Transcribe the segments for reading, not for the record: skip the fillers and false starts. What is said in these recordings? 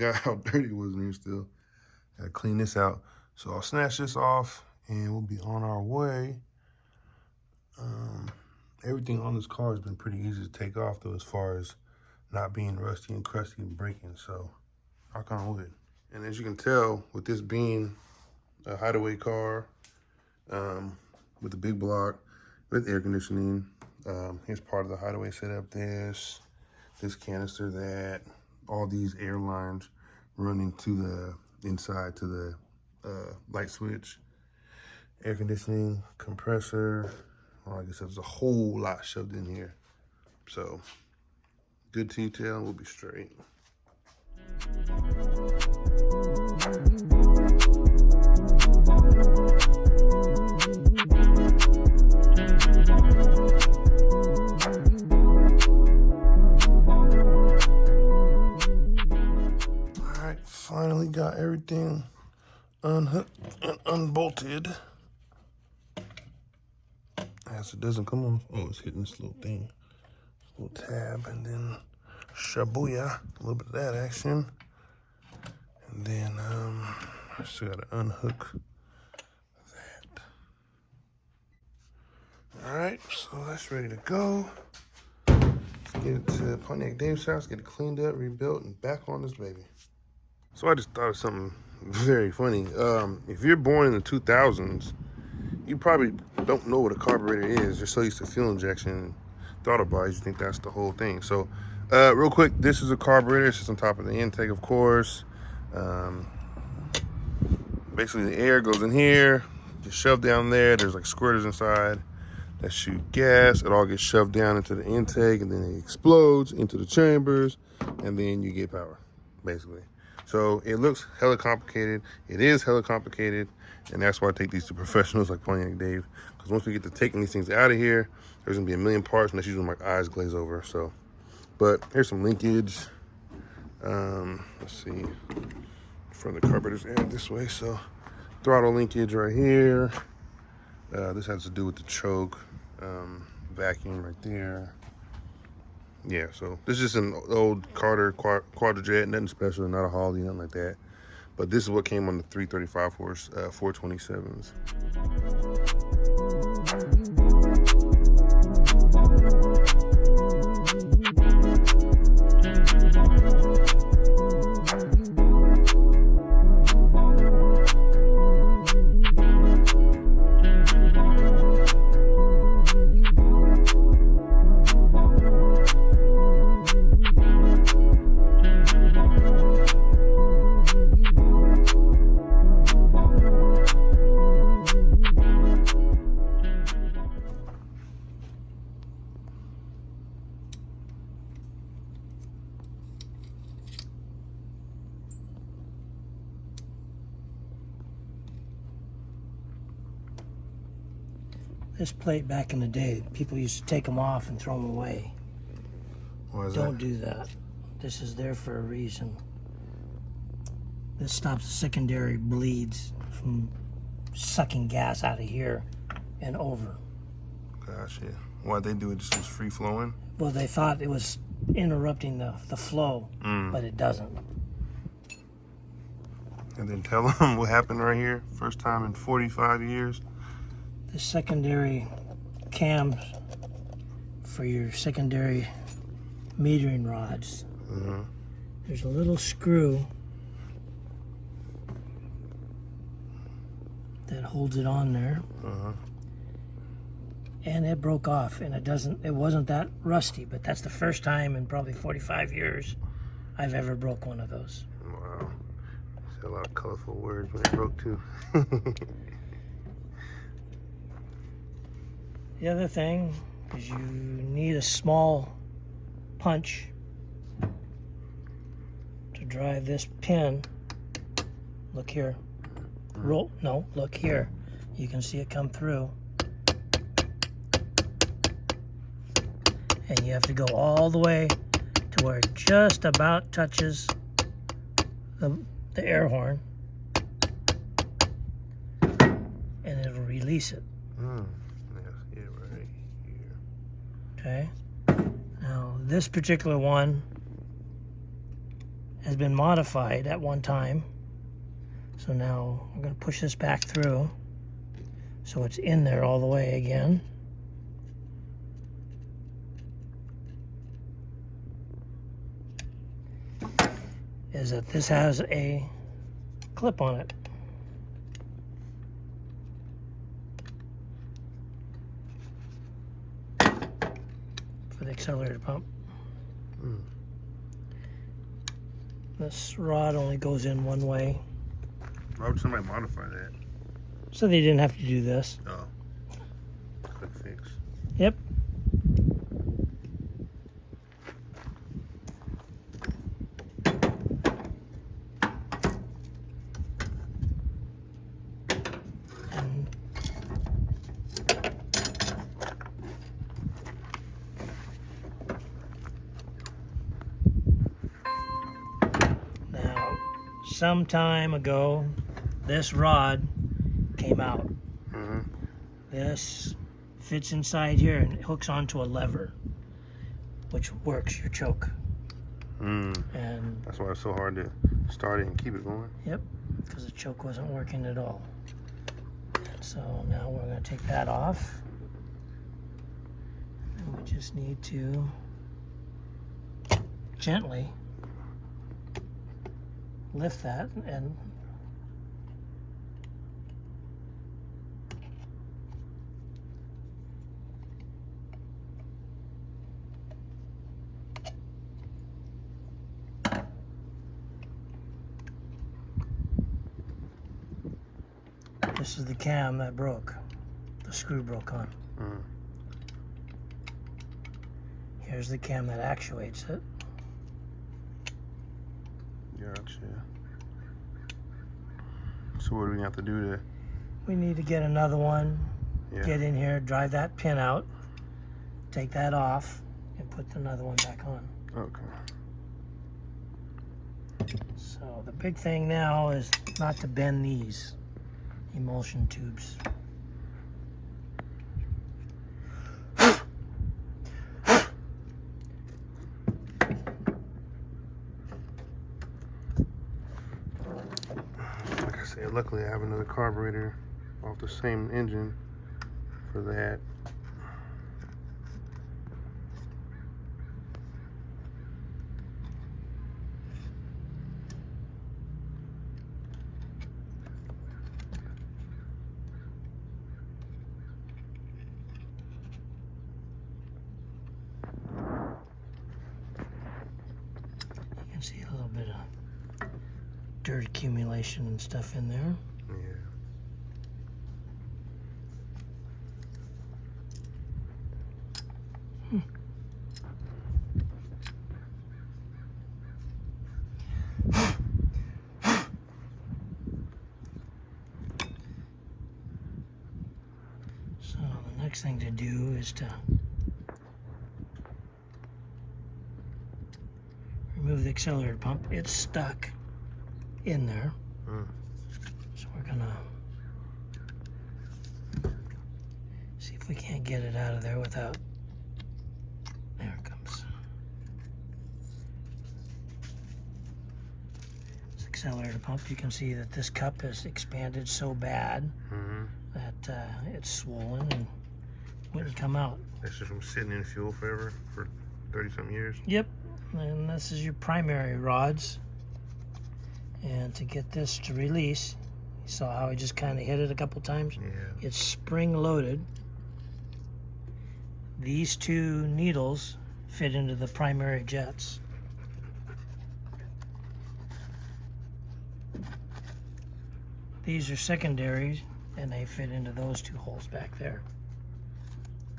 forgot how dirty it was in here still. Gotta clean this out. So I'll snatch this off and we'll be on our way. Everything on this car has been pretty easy to take off though, as far as not being rusty and crusty and breaking. So knock on wood. And as you can tell, with this being a hideaway car, with a big block, with air conditioning, here's part of the hideaway setup. This canister, that, all these air lines running to the inside to the light switch, air conditioning, compressor. Well, I guess there's a whole lot shoved in here. So good detail, we'll be straight. All right, finally got everything unhooked and unbolted. As it doesn't come off. Oh, it's hitting this little thing. This little tab, and then shabuya, a little bit of that action. And then I still gotta unhook that. All right, so that's ready to go. Let's get it to Pontiac Dave's house, get it cleaned up, rebuilt, and back on this baby. So I just thought of something very funny. If you're born in the 2000s, you probably don't know what a carburetor is. You're so used to fuel injection, thought about it, you think that's the whole thing. So real quick, this is a carburetor. It sits on top of the intake, of course. Basically the air goes in here, gets shoved down there. There's like squirters inside that shoot gas. It all gets shoved down into the intake, and then it explodes into the chambers, and then you get power, basically. So it looks hella complicated. It is hella complicated, and that's why I take these to professionals like Pontiac Dave, because once we get to taking these things out of here, there's gonna be a million parts, and that's usually when my eyes glaze over. So, but here's some linkage. Let's see, from the carburetor's end this way. So throttle linkage right here. This has to do with the choke, vacuum right there. Yeah, so this is just an old Carter Quadrajet, nothing special, not a Holly, nothing like that. But this is what came on the 335 horse 427s. This plate back in the day, people used to take them off and throw them away. Why is Don't that? do that. This is there for a reason. This stops the secondary bleeds from sucking gas out of here and over. Gotcha. Why'd they do it? Just was free flowing? Well, they thought it was interrupting the flow, but it doesn't. And then tell them what happened right here. First time in 45 years. The secondary cams for your secondary metering rods. There's a little screw that holds it on there, and it broke off, and it wasn't that rusty, but that's the first time in probably 45 years I've ever broke one of those. Wow. Said a lot of colorful words when it broke too. The other thing is you need a small punch to drive this pin. Look here. Look here. You can see it come through. And you have to go all the way to where it just about touches the air horn. And it'll release it. Okay, now this particular one has been modified at one time. So now I'm going to push this back through so it's in there all the way again. Is that this has a clip on it. For the accelerator pump. This rod only goes in one way. Why would somebody modify that? So they didn't have to do this. Oh. Quick fix. Yep. Now, some time ago, this rod came out. This fits inside here and it hooks onto a lever, which works your choke. And that's why it's so hard to start it and keep it going. Yep, because the choke wasn't working at all. And so now we're going to take that off. And we just need to gently lift that and this is the cam that broke. The screw broke on. Here's the cam that actuates it. Gotcha. So what do we have to do to... We need to get another one, get in here, drive that pin out, take that off, and put another one back on. Okay. So the big thing now is not to bend these emulsion tubes. Like I said, luckily I have another carburetor off the same engine for that. See a little bit of dirt accumulation and stuff in there. Yeah. So the next thing to do is to remove the accelerator pump. It's stuck in there. So we're gonna see if we can't get it out of there without... There it comes. This accelerator pump, you can see that this cup has expanded so bad that it's swollen and wouldn't come out. That's just from sitting in fuel forever for 30-something years? Yep. And this is your primary rods. And to get this to release, you saw how I just kind of hit it a couple times? Yeah. It's spring loaded. These two needles fit into the primary jets. These are secondaries, and they fit into those two holes back there.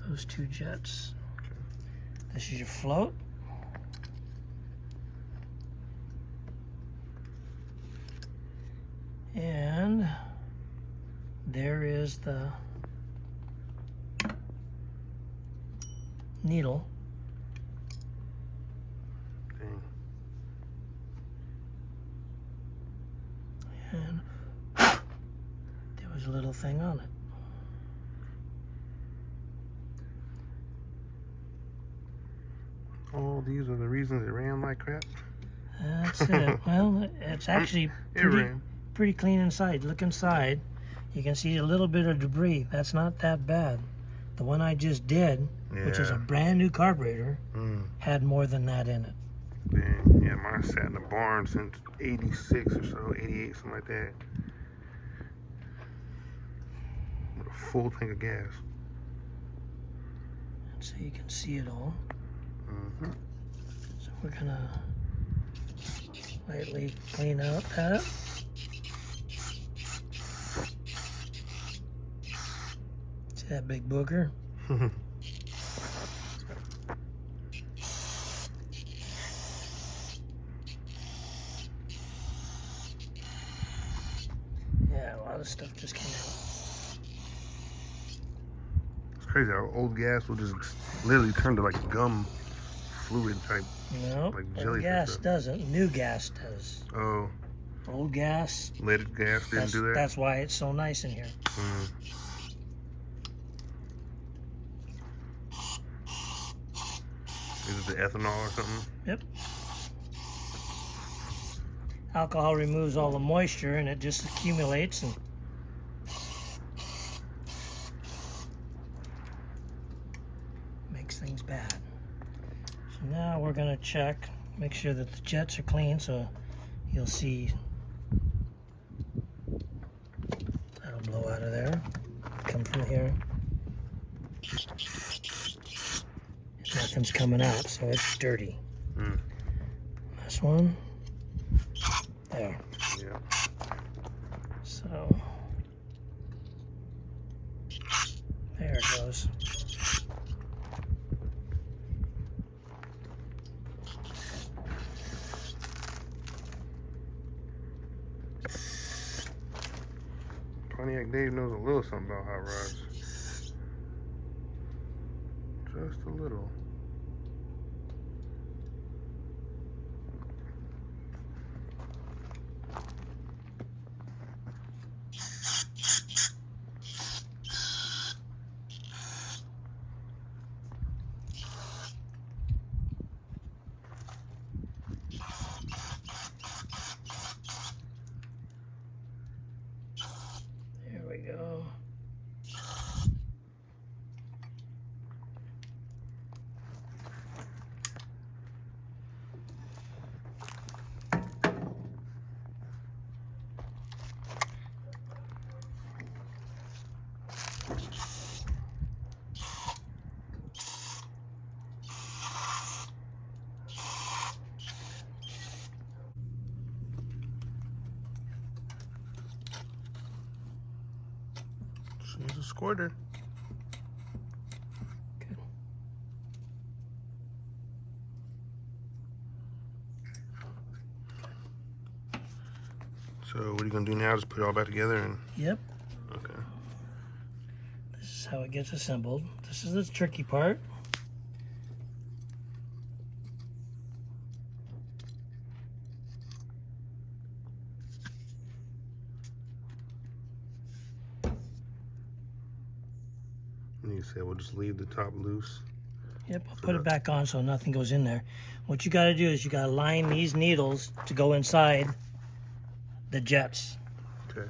Those two jets. Okay. This is your float. And there is the needle. Dang. And there was a little thing on it. Oh, these are the reasons it ran like crap? That's it. Well, it's actually pretty clean inside. Look inside. You can see a little bit of debris. That's not that bad. The one I just did, which is a brand new carburetor, had more than that in it. Dang. Yeah, mine sat in the barn since 86 or so, 88, something like that. With a full tank of gas. So you can see it all. So we're gonna lightly clean out that. See that big booger? Yeah, a lot of stuff just came out. It's crazy how old gas will just literally turn to like gum fluid type. No, like old gas doesn't. New gas does. Oh. Old gas. Leaded gas didn't do that? That's why it's so nice in here. Is it the ethanol or something? Yep. Alcohol removes all the moisture and it just accumulates and makes things bad. So now we're going to check, make sure that the jets are clean, so you'll see that'll blow out of there, come from here. Nothing's coming out, so it's dirty. This one. There. Yeah. So there it goes. Pontiac Dave knows a little something about hot rods. Just a little. There we go. She's a squirter. Good. So what are you gonna do now? Just put it all back together and Yep. okay. This is how it gets assembled. This is the tricky part. And you said we'll just leave the top loose. Yep, I'll put it back on so nothing goes in there. What you got to do is you got to line these needles to go inside the jets. Okay.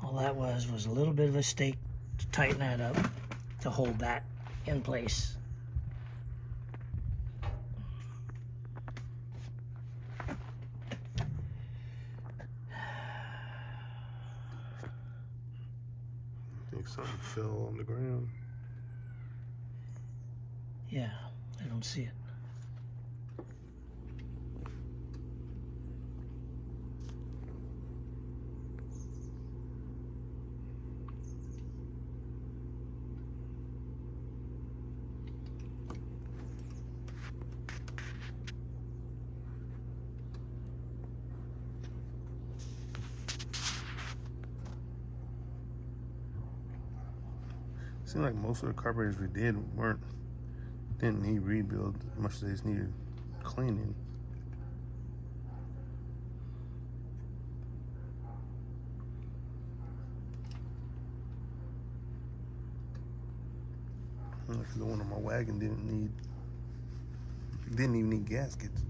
All that was a little bit of a stake to tighten that up, to hold that in place. I think something fell on the ground. Yeah, I don't see it. seemed like most of the carburetors we did didn't need rebuild as much as they just needed cleaning. Like the one on my wagon didn't even need gaskets.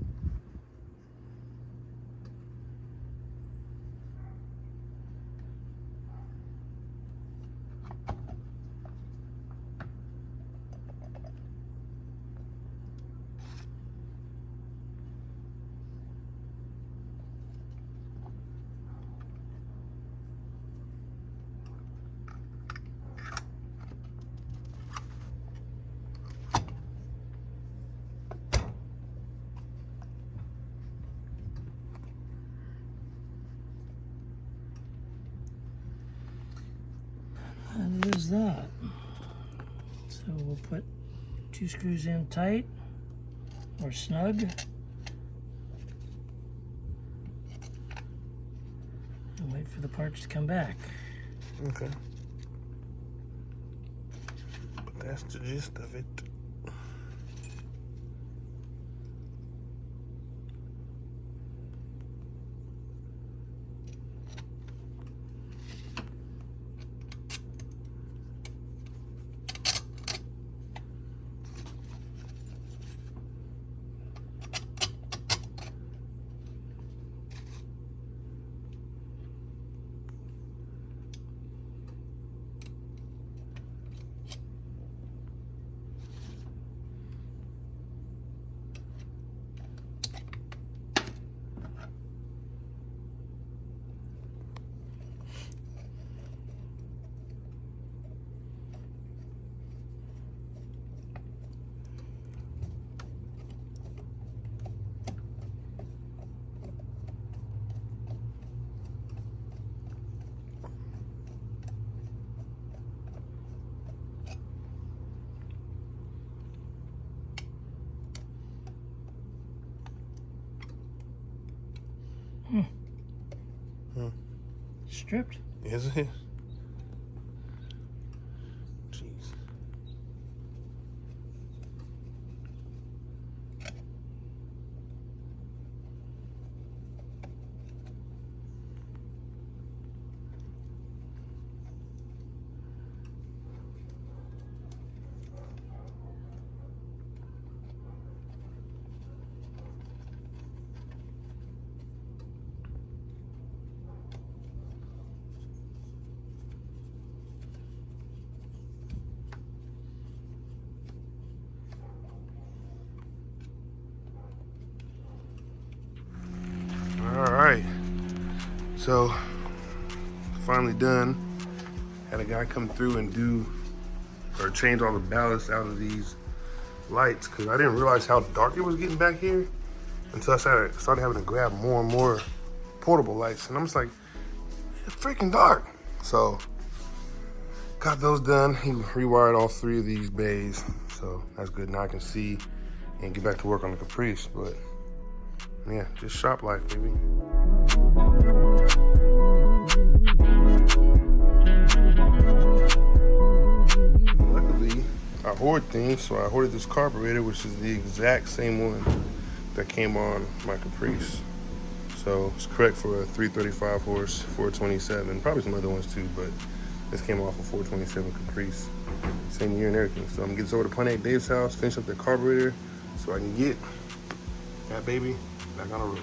That is that. So we'll put 2 screws in tight or snug. And wait for the parts to come back. Okay. But that's the gist of it. Stripped. Is it? Jeez. Alright, so finally done. Had a guy come through and change all the ballast out of these lights because I didn't realize how dark it was getting back here until I started having to grab more and more portable lights, and I'm just like, it's freaking dark. So got those done. He rewired all 3 of these bays, so that's good. Now I can see and get back to work on the Caprice. But yeah, just shop life, baby. Luckily, I hoard things, so I hoarded this carburetor, which is the exact same one that came on my Caprice. So it's correct for a 335 horse, 427, probably some other ones too, but this came off a 427 Caprice. Same year and everything. So I'm gonna get this over to Pontiac Dave's house, finish up the carburetor so I can get that baby back on the road.